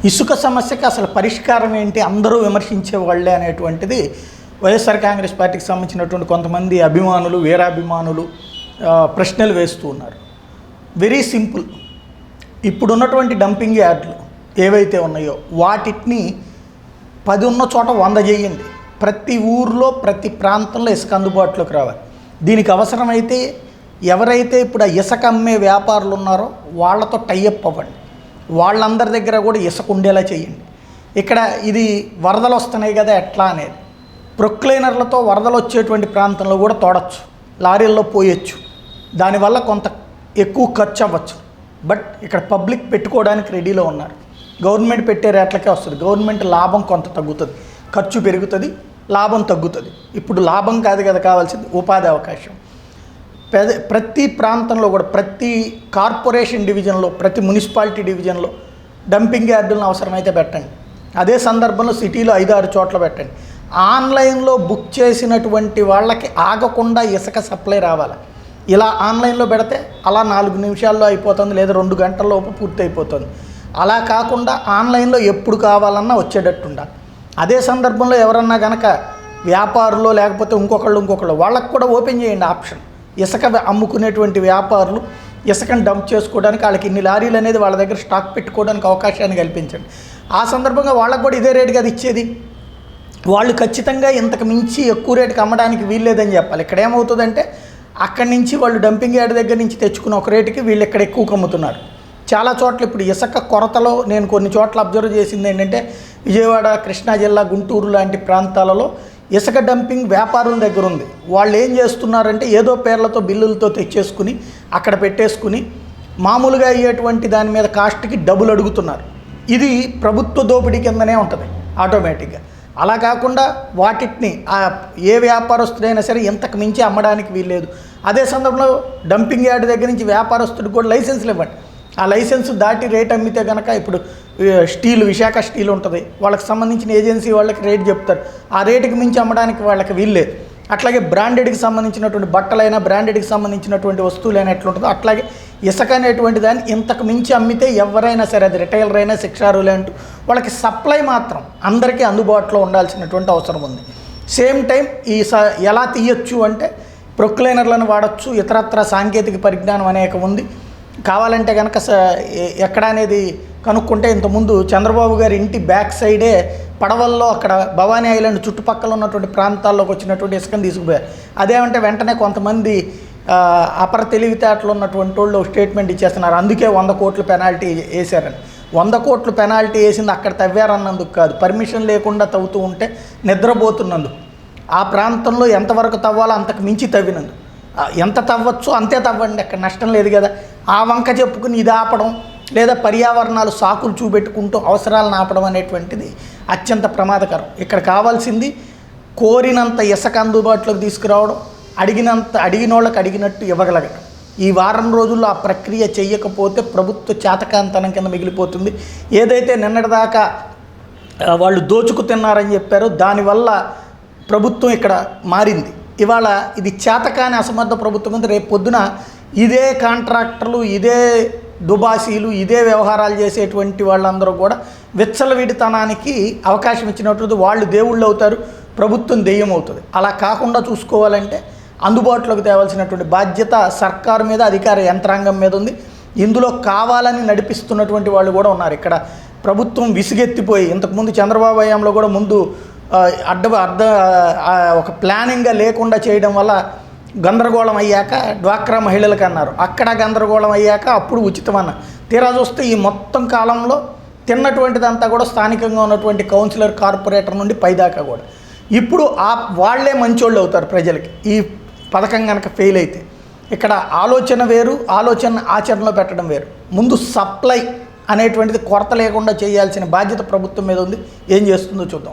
ఇసుక సమస్యకి అసలు పరిష్కారం ఏంటి, అందరూ విమర్శించే వాళ్ళే అనేటువంటిది వైఎస్ఆర్ కాంగ్రెస్ పార్టీకి సంబంధించినటువంటి కొంతమంది అభిమానులు, వీరాభిమానులు ప్రశ్నలు వేస్తూ ఉన్నారు. Very simple. ఇప్పుడున్నటువంటి డంపింగ్ యార్డులు ఏవైతే ఉన్నాయో వాటిని 10 ఉన్న చోట 100 చేయండి. ప్రతి ఊర్లో ప్రతి ప్రాంతంలో ఇసుక అందుబాటులోకి రావాలి. దీనికి అవసరమైతే ఎవరైతే ఇప్పుడు ఆ ఇసుక అమ్మే వ్యాపారులు ఉన్నారో వాళ్ళతో టైఅప్ అవ్వండి. వాళ్ళందరి దగ్గర కూడా ఇసుక ఉండేలా చేయండి. ఇక్కడ ఇది వరదలు వస్తున్నాయి కదా ఎట్లా అనేది, ప్రొక్లైనర్లతో వరదలు వచ్చేటువంటి ప్రాంతంలో కూడా తోడచ్చు, లారీల్లో పోయొచ్చు. దానివల్ల కొంత ఎక్కువ ఖర్చు అవ్వచ్చు. బట్ ఇక్కడ పబ్లిక్ పెట్టుకోవడానికి రెడీలో ఉన్నారు. గవర్నమెంట్ పెట్టే రేట్లకే వస్తుంది. గవర్నమెంట్ లాభం కొంత తగ్గుతుంది, ఖర్చు పెరుగుతుంది, లాభం తగ్గుతుంది. ఇప్పుడు లాభం కాదు కదా కావాల్సింది, ఉపాధి అవకాశం. ప్రతి ప్రాంతంలో కూడా ప్రతి కార్పొరేషన్ డివిజన్లో, ప్రతి మున్సిపాలిటీ డివిజన్లో డంపింగ్ యార్డులను అవసరమైతే పెట్టండి. అదే సందర్భంలో సిటీలో 5-6 చోట్ల పెట్టండి. ఆన్లైన్లో బుక్ చేసినటువంటి వాళ్ళకి ఆగకుండా ఇసుక సప్లై రావాలి. ఇలా ఆన్లైన్లో పెడితే అలా 4 నిమిషాల్లో అయిపోతుంది, లేదా 2 గంటల్లోపు పూర్తి అయిపోతుంది. అలా కాకుండా ఆన్లైన్లో ఎప్పుడు కావాలన్నా వచ్చేటట్టు ఉండాలి. అదే సందర్భంలో ఎవరన్నా కనుక వ్యాపారులు లేకపోతే ఇంకొకళ్ళు వాళ్ళకు కూడా ఓపెన్ చేయండి ఆప్షన్. ఇసుక అమ్ముకునేటువంటి వ్యాపారులు ఇసుకను డంప్ చేసుకోవడానికి వాళ్ళకి ఇన్ని లారీలు అనేది వాళ్ళ దగ్గర స్టాక్ పెట్టుకోవడానికి అవకాశాన్ని కల్పించండి. ఆ సందర్భంగా వాళ్ళకు కూడా ఇదే రేటుకి అది ఇచ్చేది. వాళ్ళు ఖచ్చితంగా ఇంతకు మించి ఎక్కువ రేటుకి అమ్మడానికి వీల్లేదని చెప్పాలి. ఇక్కడ ఏమవుతుందంటే అక్కడి నుంచి వాళ్ళు డంపింగ్ యార్డ్ దగ్గర నుంచి తెచ్చుకున్న ఒక రేటుకి వీళ్ళు ఇక్కడ ఎక్కువ అమ్ముతున్నారు. చాలా చోట్ల ఇప్పుడు ఇసుక కొరతలో నేను కొన్ని చోట్ల అబ్జర్వ్ చేసింది ఏంటంటే విజయవాడ, కృష్ణా జిల్లా, గుంటూరు లాంటి ప్రాంతాలలో ఇసుక డంపింగ్ వ్యాపారుల దగ్గర ఉంది. వాళ్ళు ఏం చేస్తున్నారంటే ఏదో పేర్లతో బిల్లులతో తెచ్చేసుకుని అక్కడ పెట్టేసుకుని మామూలుగా అయ్యేటువంటి దాని మీద కాస్ట్కి డబ్బులు అడుగుతున్నారు. ఇది ప్రభుత్వ దోపిడీ కిందనే ఉంటుంది ఆటోమేటిక్గా. అలా కాకుండా వాటిని ఏ వ్యాపారస్తుడైనా సరే ఇంతకు మించి అమ్మడానికి వీల్లేదు. అదే సందర్భంలో డంపింగ్ యార్డ్ దగ్గర నుంచి వ్యాపారస్తుడికి కూడా లైసెన్స్లు ఇవ్వండి. ఆ లైసెన్స్ దాటి రేట్ అమ్మితే కనుక ఇప్పుడు స్టీల్, విశాఖ స్టీల్ ఉంటుంది, వాళ్ళకి సంబంధించిన ఏజెన్సీ వాళ్ళకి రేట్ చెప్తారు. ఆ రేటుకి మించి అమ్మడానికి వాళ్ళకి వీల్లేదు. అట్లాగే బ్రాండెడ్కి సంబంధించినటువంటి బట్టలైనా, బ్రాండెడ్కి సంబంధించినటువంటి వస్తువులైనా ఎట్లుంటుందో అట్లాగే ఇసుక అనేటువంటి దాన్ని ఇంతకు మించి అమ్మితే ఎవరైనా సరే, అది రిటైలర్ అయినా, శిక్షారులు అంటూ వాళ్ళకి సప్లై మాత్రం అందరికీ అందుబాటులో ఉండాల్సినటువంటి అవసరం ఉంది. సేమ్ టైం ఎలా తీయచ్చు అంటే ప్రొక్లైనర్లను వాడచ్చు, ఇతరత్ర సాంకేతిక పరిజ్ఞానం అనేక ఉంది. కావాలంటే కనుక ఎక్కడ అనేది కనుక్కుంటే ఇంతకుముందు చంద్రబాబు గారి ఇంటి బ్యాక్ సైడే పడవల్లో అక్కడ భవానీ ఐలాండ్ చుట్టుపక్కల ఉన్నటువంటి ప్రాంతాల్లోకి వచ్చినటువంటి ఇసుకను తీసుకుపోయారు. అదేమంటే వెంటనే కొంతమంది అపర తెలివితేటలు ఉన్నటువంటి వాళ్ళు స్టేట్మెంట్ ఇచ్చేస్తున్నారు, అందుకే 100 కోట్లు పెనాల్టీ వేశారని. 100 కోట్లు పెనాల్టీ వేసింది అక్కడ తవ్వారన్నందుకు కాదు, పర్మిషన్ లేకుండా తవ్వుతూ ఉంటే నిద్రపోతున్నందుకు. ఆ ప్రాంతంలో ఎంతవరకు తవ్వాలో అంతకు మించి తవ్వినందుకు. ఎంత తవ్వచ్చు అంతే తవ్వండి, అక్కడ నష్టం లేదు కదా. ఆ వంక చెప్పుకుని ఇది ఆపడం, లేదా పర్యావరణాలు సాకులు చూపెట్టుకుంటూ అవసరాలను ఆపడం అనేటువంటిది అత్యంత ప్రమాదకరం. ఇక్కడ కావాల్సింది కోరినంత ఇసుక అందుబాటులోకి తీసుకురావడం, అడిగినోళ్ళకి అడిగినట్టు ఇవ్వగలగడం. ఈ వారం రోజుల్లో ఆ ప్రక్రియ చేయకపోతే ప్రభుత్వ చేతకాంతనం కింద మిగిలిపోతుంది. ఏదైతే నిన్నటిదాకా వాళ్ళు దోచుకు తిన్నారని చెప్పారో దానివల్ల ప్రభుత్వం ఇక్కడ మారింది. ఇవాళ ఇది చేతకాని అసమర్థ ప్రభుత్వం ఉంది. రేపు పొద్దున ఇదే కాంట్రాక్టర్లు, ఇదే దుబాసీలు, ఇదే వ్యవహారాలు చేసేటువంటి వాళ్ళందరూ కూడా విచ్చలవిడితనానికి అవకాశం ఇచ్చినట్టు వాళ్ళు దేవుళ్ళు అవుతారు, ప్రభుత్వం దెయ్యం అవుతుంది. అలా కాకుండా చూసుకోవాలంటే అందుబాటులోకి తేవాల్సినటువంటి బాధ్యత సర్కారు మీద, అధికార యంత్రాంగం మీద ఉంది. ఇందులో కావాలని నడిపిస్తున్నటువంటి వాళ్ళు కూడా ఉన్నారు. ఇక్కడ ప్రభుత్వం విసిగెత్తిపోయి ఇంతకుముందు చంద్రబాబు హయాంలో కూడా ముందు ఒక ప్లానింగ్గా లేకుండా చేయడం వల్ల గందరగోళం అయ్యాక డ్వాక్రా మహిళలకు అన్నారు, అక్కడ గందరగోళం అయ్యాక అప్పుడు ఉచితం అన్న. తీరా చూస్తే ఈ మొత్తం కాలంలో తిన్నటువంటిదంతా కూడా స్థానికంగా ఉన్నటువంటి కౌన్సిలర్, కార్పొరేటర్ నుండి పైదాకా కూడా. ఇప్పుడు వాళ్లే మంచోళ్ళు అవుతారు ప్రజలకి ఈ పథకం కనుక ఫెయిల్ అయితే. ఇక్కడ ఆలోచన వేరు, ఆచరణలో పెట్టడం వేరు. ముందు సప్లై అనేటువంటిది కొరత లేకుండా చేయాల్సిన బాధ్యత ప్రభుత్వం మీద ఉంది. ఏం చేస్తుందో చూద్దాం.